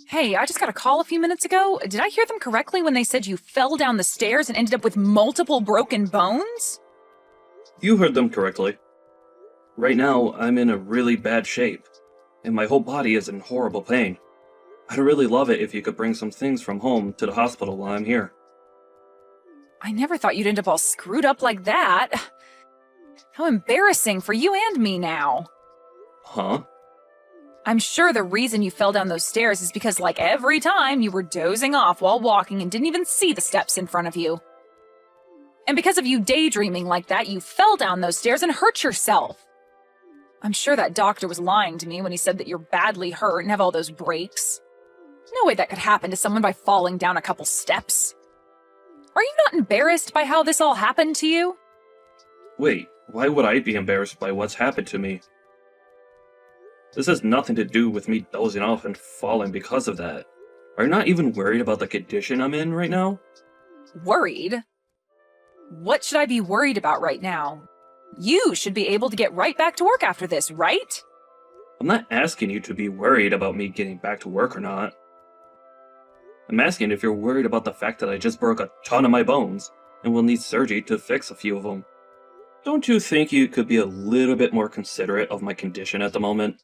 Hey, I just got a call a few minutes ago. Did I hear them correctly when they said you fell down the stairs and ended up with multiple broken bones? You heard them correctly. Right now, I'm in a really bad shape, and my whole body is in horrible pain. I'd really love it if you could bring some things from home to the hospital while I'm here. I never thought you'd end up all screwed up like that. How embarrassing for you and me now. Huh? I'm sure the reason you fell down those stairs is because, like every time, you were dozing off while walking and didn't even see the steps in front of you. And because of you daydreaming like that, you fell down those stairs and hurt yourself. I'm sure that doctor was lying to me when he said that you're badly hurt and have all those breaks. No way that could happen to someone by falling down a couple steps. Are you not embarrassed by how this all happened to you? Wait, why would I be embarrassed by what's happened to me? This has nothing to do with me dozing off and falling because of that. Are you not even worried about the condition I'm in right now? Worried? What should I be worried about right now? You should be able to get right back to work after this, right? I'm not asking you to be worried about me getting back to work or not. I'm asking if you're worried about the fact that I just broke a ton of my bones and will need surgery to fix a few of them. Don't you think you could be a little bit more considerate of my condition at the moment?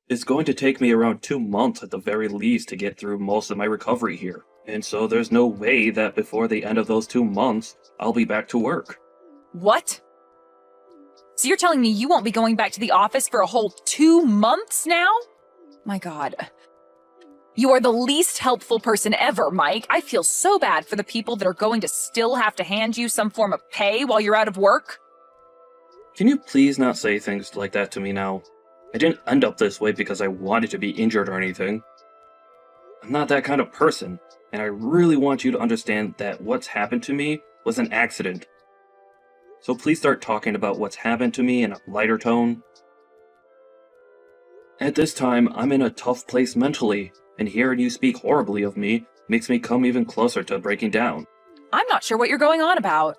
It's going to take me around 2 months at the very least to get through most of my recovery here, and so there's no way that before the end of those 2 months, I'll be back to work. What? So you're telling me you won't be going back to the office for a whole 2 months now? My God. You are the least helpful person ever, Mike. I feel so bad for the people that are going to still have to hand you some form of pay while you're out of work. Can you please not say things like that to me now? I didn't end up this way because I wanted to be injured or anything. I'm not that kind of person, and I really want you to understand that what's happened to me was an accident. So please start talking about what's happened to me in a lighter tone. At this time, I'm in a tough place mentally, and hearing you speak horribly of me makes me come even closer to breaking down. I'm not sure what you're going on about.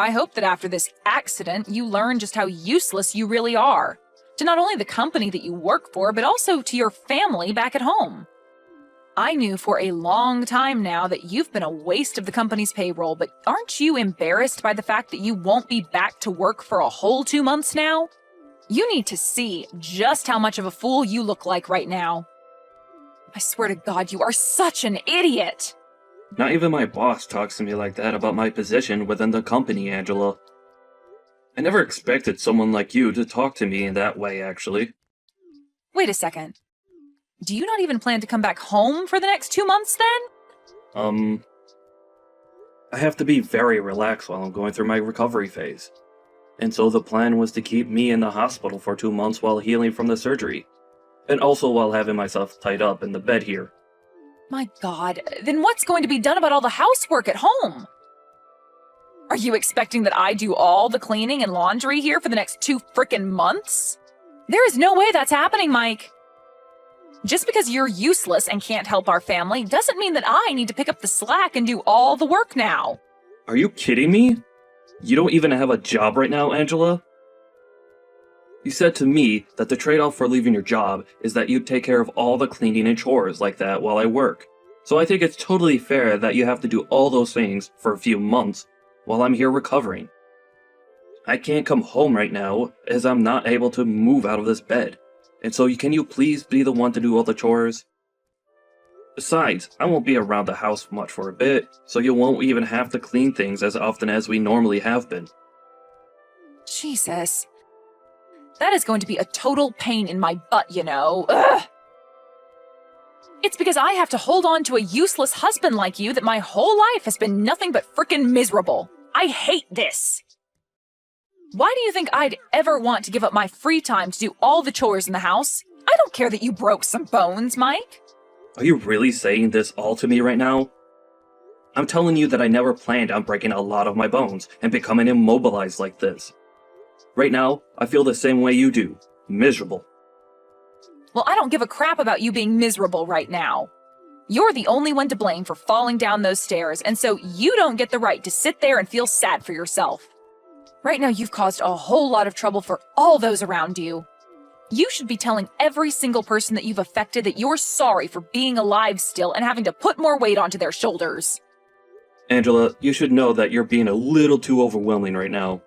I hope that after this accident, you learn just how useless you really are. To not only the company that you work for, but also to your family back at home. I knew for a long time now that you've been a waste of the company's payroll, but aren't you embarrassed by the fact that you won't be back to work for a whole 2 months now? You need to see just how much of a fool you look like right now. I swear to God, you are such an idiot! Not even my boss talks to me like that about my position within the company, Angela. I never expected someone like you to talk to me in that way, actually. Wait a second. Do you not even plan to come back home for the next 2 months, then? I have to be very relaxed while I'm going through my recovery phase. And so the plan was to keep me in the hospital for 2 months while healing from the surgery. And also while having myself tied up in the bed here. My God, then what's going to be done about all the housework at home? Are you expecting that I do all the cleaning and laundry here for the next 2 frickin' months? There is no way that's happening, Mike. Just because you're useless and can't help our family doesn't mean that I need to pick up the slack and do all the work now. Are you kidding me? You don't even have a job right now, Angela? You said to me that the trade-off for leaving your job is that you take care of all the cleaning and chores like that while I work. So I think it's totally fair that you have to do all those things for a few months while I'm here recovering. I can't come home right now as I'm not able to move out of this bed. And so can you please be the one to do all the chores? Besides, I won't be around the house much for a bit, so you won't even have to clean things as often as we normally have been. Jesus. That is going to be a total pain in my butt, you know. Ugh. It's because I have to hold on to a useless husband like you that my whole life has been nothing but frickin' miserable. I hate this. Why do you think I'd ever want to give up my free time to do all the chores in the house? I don't care that you broke some bones, Mike. Are you really saying this all to me right now? I'm telling you that I never planned on breaking a lot of my bones and becoming immobilized like this. Right now, I feel the same way you do. Miserable. Well, I don't give a crap about you being miserable right now. You're the only one to blame for falling down those stairs, and so you don't get the right to sit there and feel sad for yourself. Right now, you've caused a whole lot of trouble for all those around you. You should be telling every single person that you've affected that you're sorry for being alive still and having to put more weight onto their shoulders. Angela, you should know that you're being a little too overwhelming right now.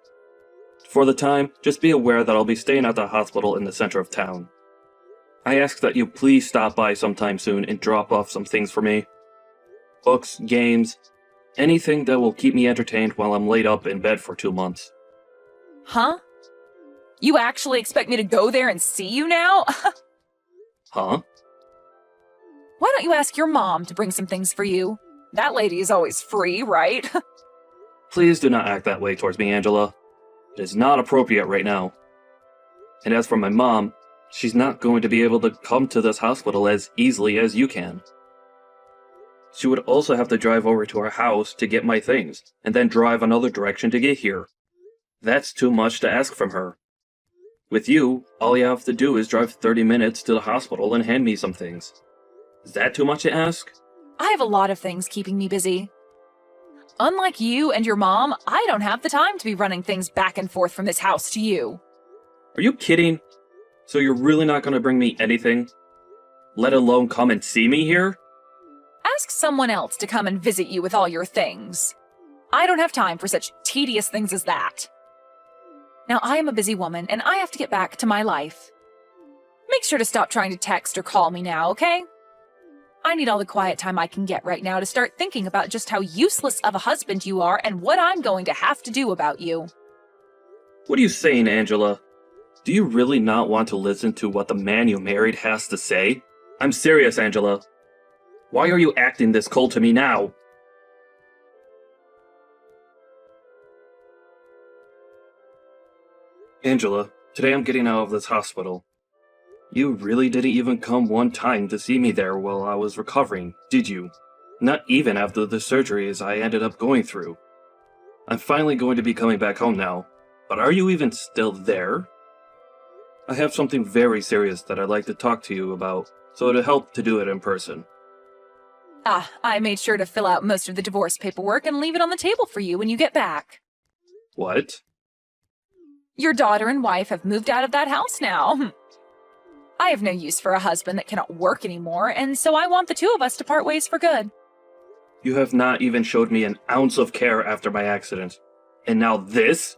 For the time, just be aware that I'll be staying at the hospital in the center of town. I ask that you please stop by sometime soon and drop off some things for me. Books, games, anything that will keep me entertained while I'm laid up in bed for 2 months. Huh? You actually expect me to go there and see you now? Huh? Why don't you ask your mom to bring some things for you? That lady is always free, right? Please do not act that way towards me, Angela. It is not appropriate right now. And as for my mom, she's not going to be able to come to this hospital as easily as you can. She would also have to drive over to our house to get my things, and then drive another direction to get here. That's too much to ask from her. With you, all you have to do is drive 30 minutes to the hospital and hand me some things. Is that too much to ask? I have a lot of things keeping me busy. Unlike you and your mom, I don't have the time to be running things back and forth from this house to you. Are you kidding? So you're really not going to bring me anything? Let alone come and see me here? Ask someone else to come and visit you with all your things. I don't have time for such tedious things as that. Now, I am a busy woman, and I have to get back to my life. Make sure to stop trying to text or call me now, okay? I need all the quiet time I can get right now to start thinking about just how useless of a husband you are and what I'm going to have to do about you. What are you saying, Angela? Do you really not want to listen to what the man you married has to say? I'm serious, Angela. Why are you acting this cold to me now? Angela, today I'm getting out of this hospital. You really didn't even come one time to see me there while I was recovering, did you? Not even after the surgeries I ended up going through. I'm finally going to be coming back home now, but are you even still there? I have something very serious that I'd like to talk to you about, so it'd help to do it in person. I made sure to fill out most of the divorce paperwork and leave it on the table for you when you get back. What? Your daughter and wife have moved out of that house now. I have no use for a husband that cannot work anymore, and so I want the two of us to part ways for good. You have not even showed me an ounce of care after my accident. And now this?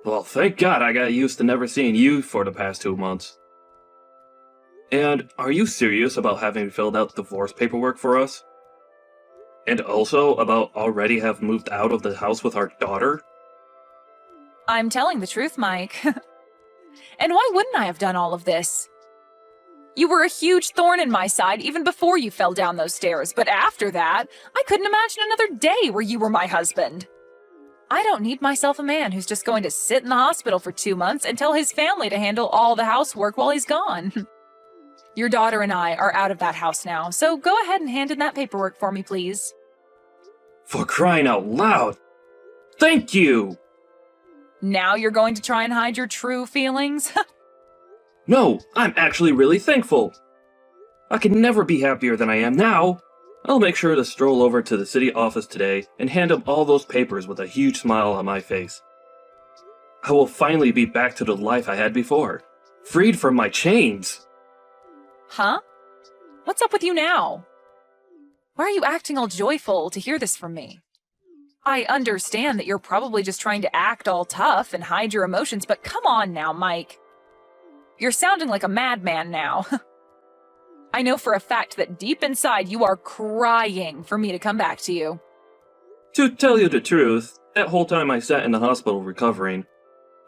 Well, thank God I got used to never seeing you for the past 2 months. And are you serious about having filled out divorce paperwork for us? And also about already have moved out of the house with our daughter? I'm telling the truth, Mike. And why wouldn't I have done all of this? You were a huge thorn in my side even before you fell down those stairs, but after that, I couldn't imagine another day where you were my husband. I don't need myself a man who's just going to sit in the hospital for 2 months and tell his family to handle all the housework while he's gone. Your daughter and I are out of that house now, so go ahead and hand in that paperwork for me, please. For crying out loud! Thank you! Now you're going to try and hide your true feelings? No, I'm actually really thankful. I could never be happier than I am now. I'll make sure to stroll over to the city office today and hand him all those papers with a huge smile on my face. I will finally be back to the life I had before, freed from my chains. Huh? What's up with you now? Why are you acting all joyful to hear this from me? I understand that you're probably just trying to act all tough and hide your emotions, but come on now, Mike. You're sounding like a madman now. I know for a fact that deep inside you are crying for me to come back to you. To tell you the truth, that whole time I sat in the hospital recovering,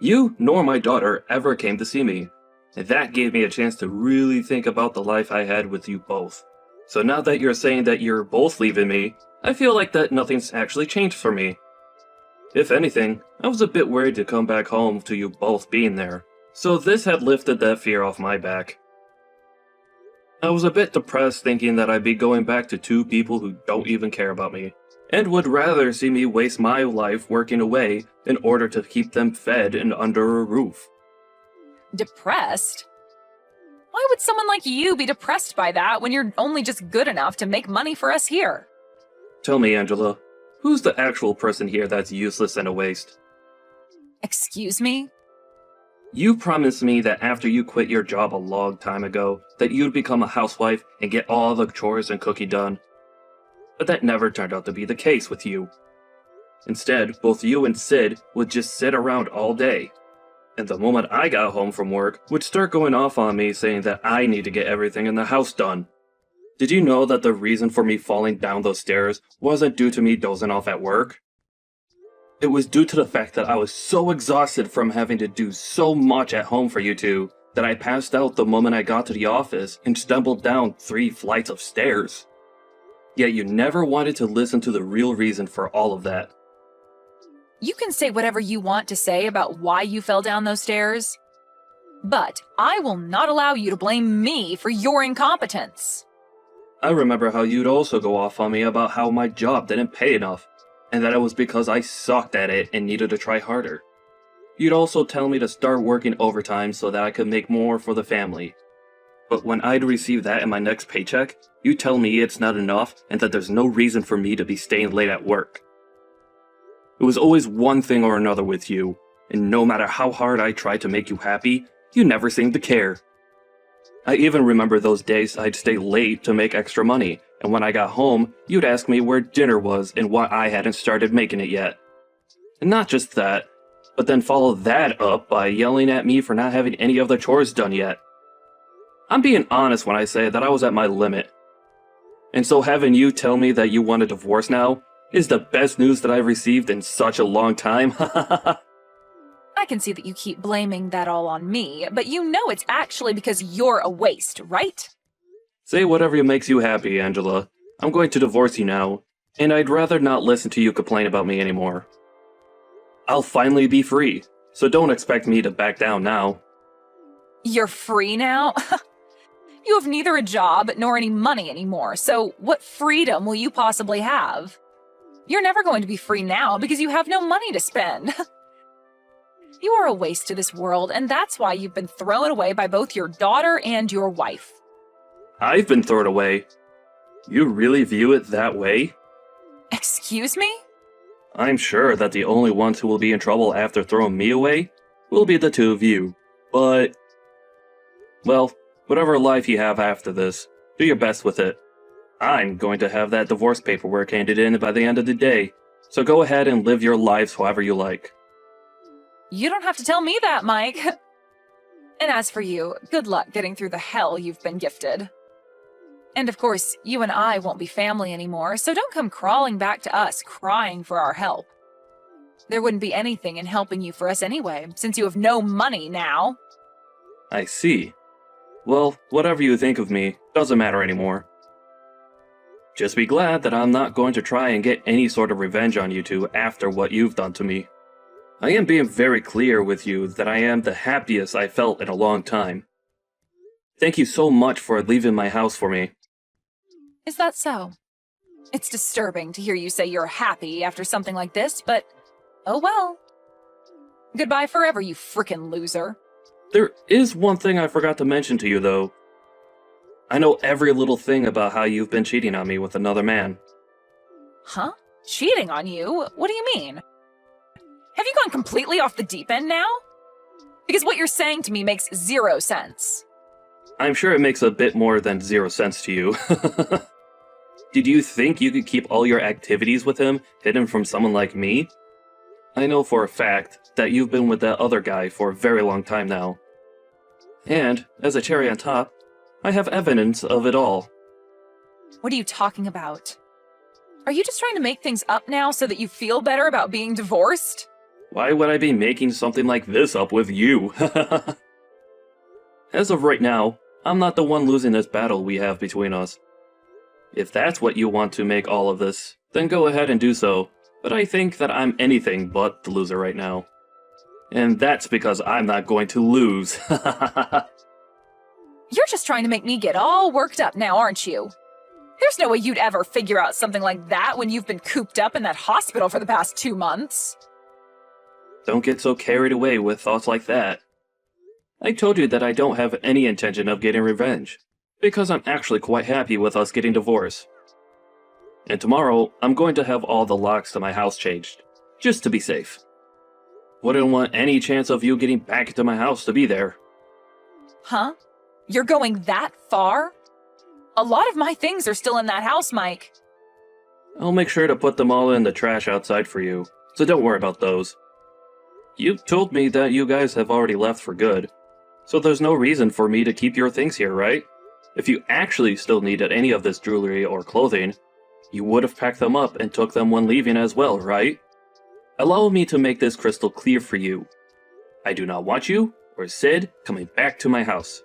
you nor my daughter ever came to see me, and that gave me a chance to really think about the life I had with you both. So now that you're saying that you're both leaving me, I feel like that nothing's actually changed for me. If anything, I was a bit worried to come back home to you both being there, so this had lifted that fear off my back. I was a bit depressed thinking that I'd be going back to 2 people who don't even care about me, and would rather see me waste my life working away in order to keep them fed and under a roof. Depressed? Why would someone like you be depressed by that when you're only just good enough to make money for us here? Tell me, Angela, who's the actual person here that's useless and a waste? Excuse me? You promised me that after you quit your job a long time ago, that you'd become a housewife and get all the chores and cooking done. But that never turned out to be the case with you. Instead, both you and Sid would just sit around all day. And the moment I got home from work, would start going off on me saying that I need to get everything in the house done. Did you know that the reason for me falling down those stairs wasn't due to me dozing off at work? It was due to the fact that I was so exhausted from having to do so much at home for you two that I passed out the moment I got to the office and stumbled down 3 flights of stairs. Yet you never wanted to listen to the real reason for all of that. You can say whatever you want to say about why you fell down those stairs, but I will not allow you to blame me for your incompetence. I remember how you'd also go off on me about how my job didn't pay enough, and that it was because I sucked at it and needed to try harder. You'd also tell me to start working overtime so that I could make more for the family. But when I'd receive that in my next paycheck, you tell me it's not enough and that there's no reason for me to be staying late at work. It was always one thing or another with you, and no matter how hard I tried to make you happy, you never seemed to care. I even remember those days I'd stay late to make extra money, and when I got home, you'd ask me where dinner was and why I hadn't started making it yet. And not just that, but then follow that up by yelling at me for not having any of the chores done yet. I'm being honest when I say that I was at my limit. And so having you tell me that you want a divorce now is the best news that I've received in such a long time. I can see that you keep blaming that all on me, but you know it's actually because you're a waste, right? Say whatever makes you happy, Angela. I'm going to divorce you now, and I'd rather not listen to you complain about me anymore. I'll finally be free, so don't expect me to back down now. You're free now? You have neither a job nor any money anymore, so what freedom will you possibly have? You're never going to be free now because you have no money to spend. You are a waste to this world, and that's why you've been thrown away by both your daughter and your wife. I've been thrown away. You really view it that way? Excuse me? I'm sure that the only ones who will be in trouble after throwing me away will be the two of you, but... well, whatever life you have after this, do your best with it. I'm going to have that divorce paperwork handed in by the end of the day, so go ahead and live your lives however you like. You don't have to tell me that, Mike. And as for you, good luck getting through the hell you've been gifted. And of course, you and I won't be family anymore, so don't come crawling back to us crying for our help. There wouldn't be anything in helping you for us anyway, since you have no money now. I see. Well, whatever you think of me doesn't matter anymore. Just be glad that I'm not going to try and get any sort of revenge on you two after what you've done to me. I am being very clear with you that I am the happiest I felt in a long time. Thank you so much for leaving my house for me. Is that so? It's disturbing to hear you say you're happy after something like this, but oh well. Goodbye forever, you frickin' loser. There is one thing I forgot to mention to you, though. I know every little thing about how you've been cheating on me with another man. Huh? Cheating on you? What do you mean? Have you gone completely off the deep end now? Because what you're saying to me makes 0 sense. I'm sure it makes a bit more than 0 sense to you. Did you think you could keep all your activities with him hidden from someone like me? I know for a fact that you've been with that other guy for a very long time now. And, as a cherry on top, I have evidence of it all. What are you talking about? Are you just trying to make things up now so that you feel better about being divorced? Why would I be making something like this up with you? As of right now, I'm not the one losing this battle we have between us. If that's what you want to make all of this, then go ahead and do so, but I think that I'm anything but the loser right now. And that's because I'm not going to lose. You're just trying to make me get all worked up now, aren't you? There's no way you'd ever figure out something like that when you've been cooped up in that hospital for the past 2 months. Don't get so carried away with thoughts like that. I told you that I don't have any intention of getting revenge, because I'm actually quite happy with us getting divorced. And tomorrow, I'm going to have all the locks to my house changed, just to be safe. Wouldn't want any chance of you getting back into my house to be there. Huh? You're going that far? A lot of my things are still in that house, Mike. I'll make sure to put them all in the trash outside for you, so don't worry about those. You told me that you guys have already left for good, so there's no reason for me to keep your things here, right? If you actually still needed any of this jewelry or clothing, you would have packed them up and took them when leaving as well, right? Allow me to make this crystal clear for you. I do not want you, or Sid, coming back to my house.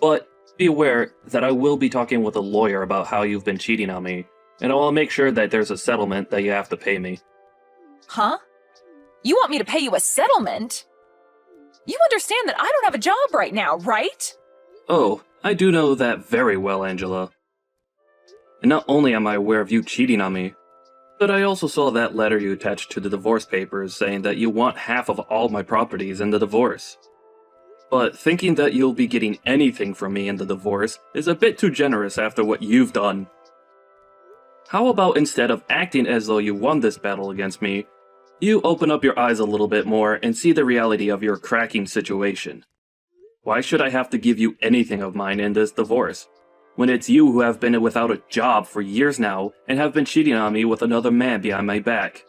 But be aware that I will be talking with a lawyer about how you've been cheating on me, and I will make sure that there's a settlement that you have to pay me. Huh? You want me to pay you a settlement? You understand that I don't have a job right now, right? Oh, I do know that very well, Angela. And not only am I aware of you cheating on me, but I also saw that letter you attached to the divorce papers saying that you want half of all my properties in the divorce. But thinking that you'll be getting anything from me in the divorce is a bit too generous after what you've done. How about instead of acting as though you won this battle against me, you open up your eyes a little bit more and see the reality of your cracking situation? Why should I have to give you anything of mine in this divorce, when it's you who have been without a job for years now and have been cheating on me with another man behind my back?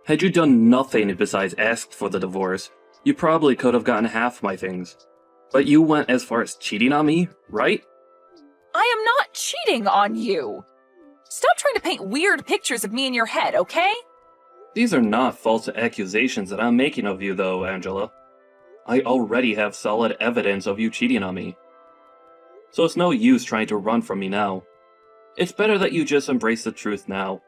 Had you done nothing besides ask for the divorce, you probably could have gotten half my things. But you went as far as cheating on me, right? I am not cheating on you. Stop trying to paint weird pictures of me in your head, okay? These are not false accusations that I'm making of you, though, Angela. I already have solid evidence of you cheating on me. So it's no use trying to run from me now. It's better that you just embrace the truth now,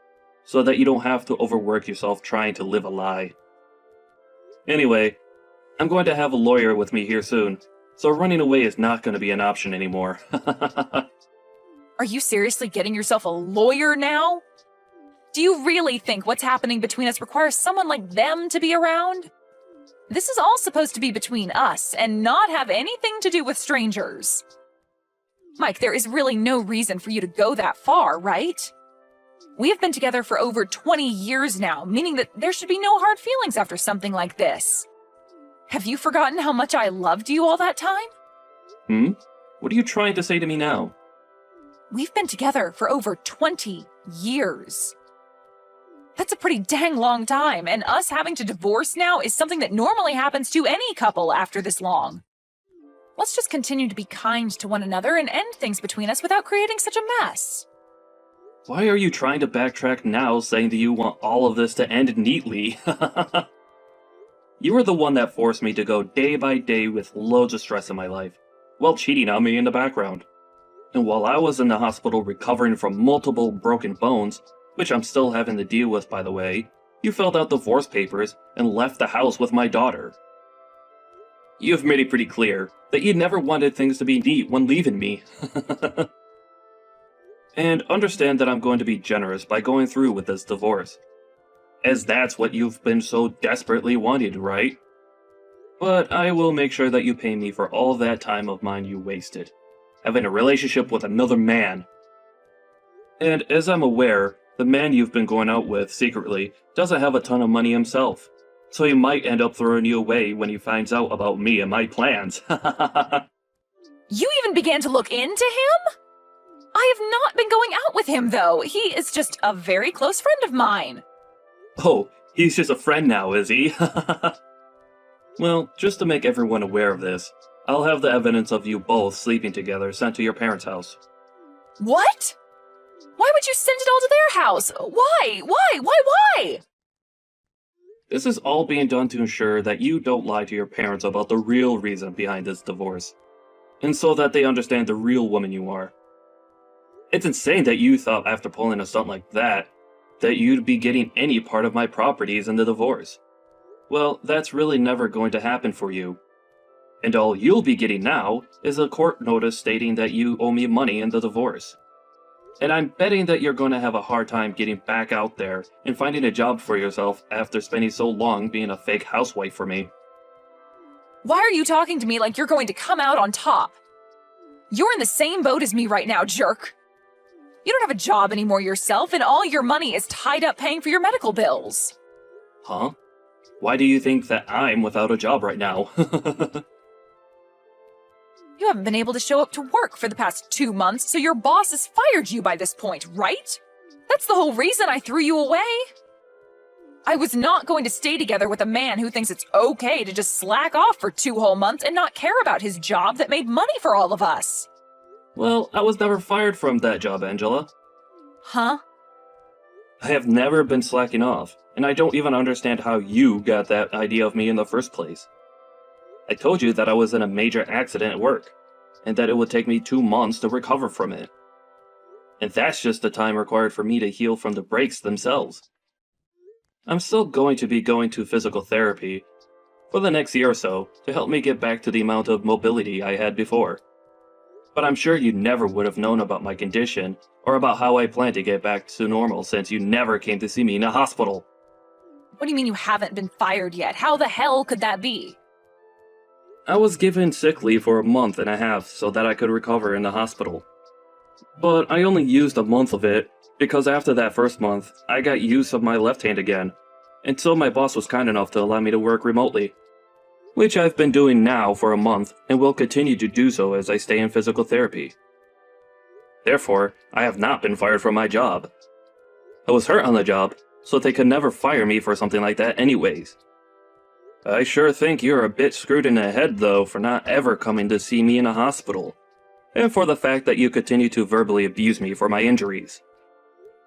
so that you don't have to overwork yourself trying to live a lie. Anyway, I'm going to have a lawyer with me here soon, so running away is not going to be an option anymore. Are you seriously getting yourself a lawyer now? Do you really think what's happening between us requires someone like them to be around? This is all supposed to be between us and not have anything to do with strangers. Mike, there is really no reason for you to go that far, right? We have been together for over 20 years now, meaning that there should be no hard feelings after something like this. Have you forgotten how much I loved you all that time? What are you trying to say to me now? We've been together for over 20 years. That's a pretty dang long time, and us having to divorce now is something that normally happens to any couple after this long. Let's just continue to be kind to one another and end things between us without creating such a mess. Why are you trying to backtrack now, saying that you want all of this to end neatly? You were the one that forced me to go day by day with loads of stress in my life, while cheating on me in the background. And while I was in the hospital recovering from multiple broken bones, which I'm still having to deal with by the way, you filled out divorce papers and left the house with my daughter. You've made it pretty clear that you never wanted things to be neat when leaving me. And understand that I'm going to be generous by going through with this divorce, as that's what you've been so desperately wanting, right? But I will make sure that you pay me for all that time of mine you wasted, having a relationship with another man. And as I'm aware, the man you've been going out with secretly doesn't have a ton of money himself, so he might end up throwing you away when he finds out about me and my plans. You even began to look into him? I have not been going out with him, though. He is just a very close friend of mine. Oh, he's just a friend now, is he? Well, just to make everyone aware of this, I'll have the evidence of you both sleeping together sent to your parents' house. What? Why would you send it all to their house? Why? This is all being done to ensure that you don't lie to your parents about the real reason behind this divorce, and so that they understand the real woman you are. It's insane that you thought after pulling a stunt like that you'd be getting any part of my properties in the divorce. Well, that's really never going to happen for you. And all you'll be getting now is a court notice stating that you owe me money in the divorce. And I'm betting that you're going to have a hard time getting back out there and finding a job for yourself after spending so long being a fake housewife for me. Why are you talking to me like you're going to come out on top? You're in the same boat as me right now, jerk. You don't have a job anymore yourself, and all your money is tied up paying for your medical bills. Huh? Why do you think that I'm without a job right now? You haven't been able to show up to work for the past 2 months, so your boss has fired you by this point, right? That's the whole reason I threw you away. I was not going to stay together with a man who thinks it's okay to just slack off for 2 whole months and not care about his job that made money for all of us. Well, I was never fired from that job, Angela. Huh? I have never been slacking off, and I don't even understand how you got that idea of me in the first place. I told you that I was in a major accident at work, and that it would take me 2 months to recover from it. And that's just the time required for me to heal from the breaks themselves. I'm still going to be going to physical therapy for the next year or so to help me get back to the amount of mobility I had before. But I'm sure you never would have known about my condition or about how I plan to get back to normal since you never came to see me in a hospital. What do you mean you haven't been fired yet? How the hell could that be? I was given sick leave for a month and a half so that I could recover in the hospital. But I only used a month of it because after that first month, I got use of my left hand again, and so my boss was kind enough to allow me to work remotely. Which I've been doing now for a month and will continue to do so as I stay in physical therapy. Therefore, I have not been fired from my job. I was hurt on the job, so they could never fire me for something like that anyways. I sure think you're a bit screwed in the head though for not ever coming to see me in a hospital, and for the fact that you continue to verbally abuse me for my injuries.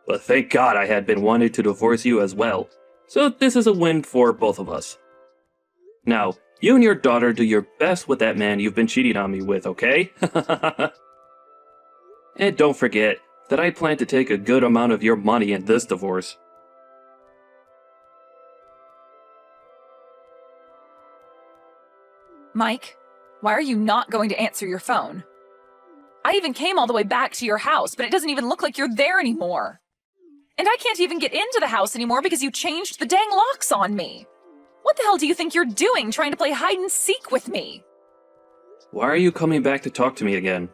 But thank God I had been wanting to divorce you as well, so this is a win for both of us. Now, you and your daughter do your best with that man you've been cheating on me with, okay? And don't forget that I plan to take a good amount of your money in this divorce. Mike, why are you not going to answer your phone? I even came all the way back to your house, but it doesn't even look like you're there anymore. And I can't even get into the house anymore because you changed the dang locks on me. What the hell do you think you're doing trying to play hide and seek with me? Why are you coming back to talk to me again?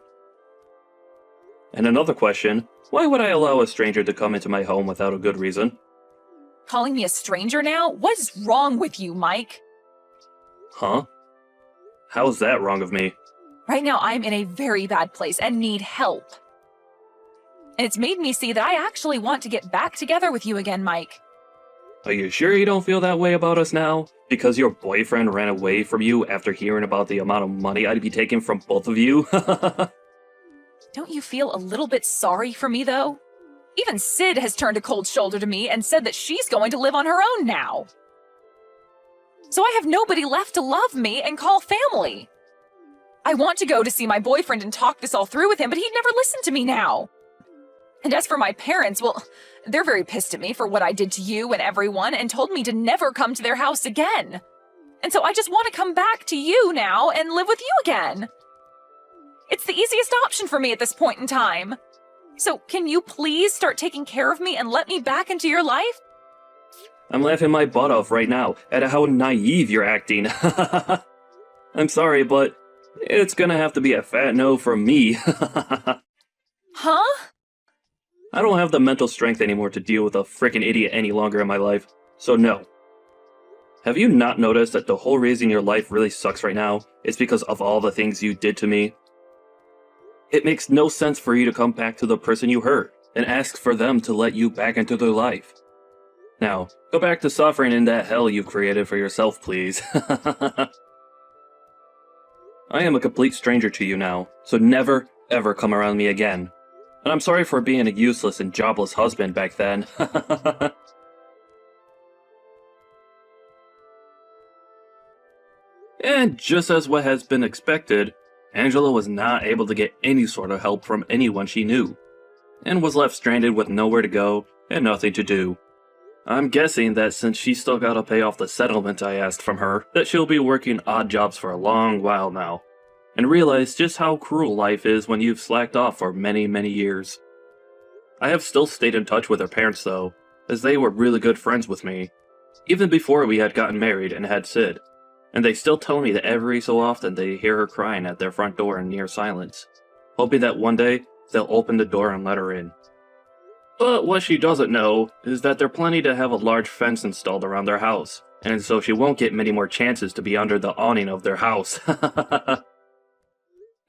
And another question, why would I allow a stranger to come into my home without a good reason? Calling me a stranger now? What is wrong with you, Mike? Huh? How's that wrong of me? Right now, I'm in a very bad place and need help. And it's made me see that I actually want to get back together with you again, Mike. Are you sure you don't feel that way about us now? Because your boyfriend ran away from you after hearing about the amount of money I'd be taking from both of you? Don't you feel a little bit sorry for me, though? Even Sid has turned a cold shoulder to me and said that she's going to live on her own now. So I have nobody left to love me and call family. I want to go to see my boyfriend and talk this all through with him, but he'd never listen to me now. And as for my parents, well, they're very pissed at me for what I did to you and everyone and told me to never come to their house again. And so I just want to come back to you now and live with you again. It's the easiest option for me at this point in time. So can you please start taking care of me and let me back into your life? I'm laughing my butt off right now at how naive you're acting. I'm sorry, but it's gonna have to be a fat no from me. Huh? I don't have the mental strength anymore to deal with a frickin' idiot any longer in my life, so no. Have you not noticed that the whole reason your life really sucks right now is because of all the things you did to me? It makes no sense for you to come back to the person you hurt and ask for them to let you back into their life. Now, go back to suffering in that hell you've created for yourself, please. I am a complete stranger to you now, so never, ever come around me again. And I'm sorry for being a useless and jobless husband back then. And just as what has been expected, Angela was not able to get any sort of help from anyone she knew, and was left stranded with nowhere to go and nothing to do. I'm guessing that since she still gotta pay off the settlement I asked from her, that she'll be working odd jobs for a long while now, and realize just how cruel life is when you've slacked off for many, many years. I have still stayed in touch with her parents though, as they were really good friends with me, even before we had gotten married and had Sid, and they still tell me that every so often they hear her crying at their front door in near silence, hoping that one day they'll open the door and let her in. But what she doesn't know is that they're planning to have a large fence installed around their house, and so she won't get many more chances to be under the awning of their house.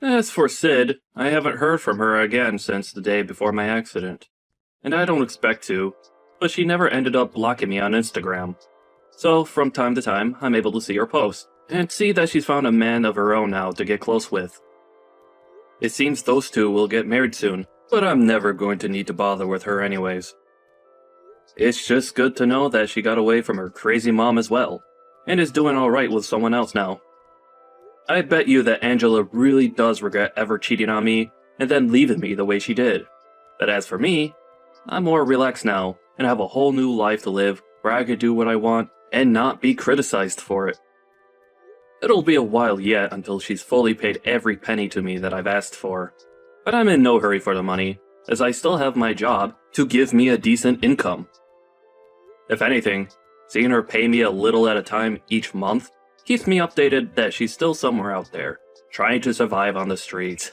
As for Sid, I haven't heard from her again since the day before my accident. And I don't expect to, but she never ended up blocking me on Instagram. So, from time to time, I'm able to see her post, and see that she's found a man of her own now to get close with. It seems those two will get married soon, but I'm never going to need to bother with her anyways. It's just good to know that she got away from her crazy mom as well, and is doing alright with someone else now. I bet you that Angela really does regret ever cheating on me, and then leaving me the way she did. But as for me, I'm more relaxed now, and have a whole new life to live where I could do what I want and not be criticized for it. It'll be a while yet until she's fully paid every penny to me that I've asked for. But I'm in no hurry for the money, as I still have my job to give me a decent income. If anything, seeing her pay me a little at a time each month keeps me updated that she's still somewhere out there, trying to survive on the streets.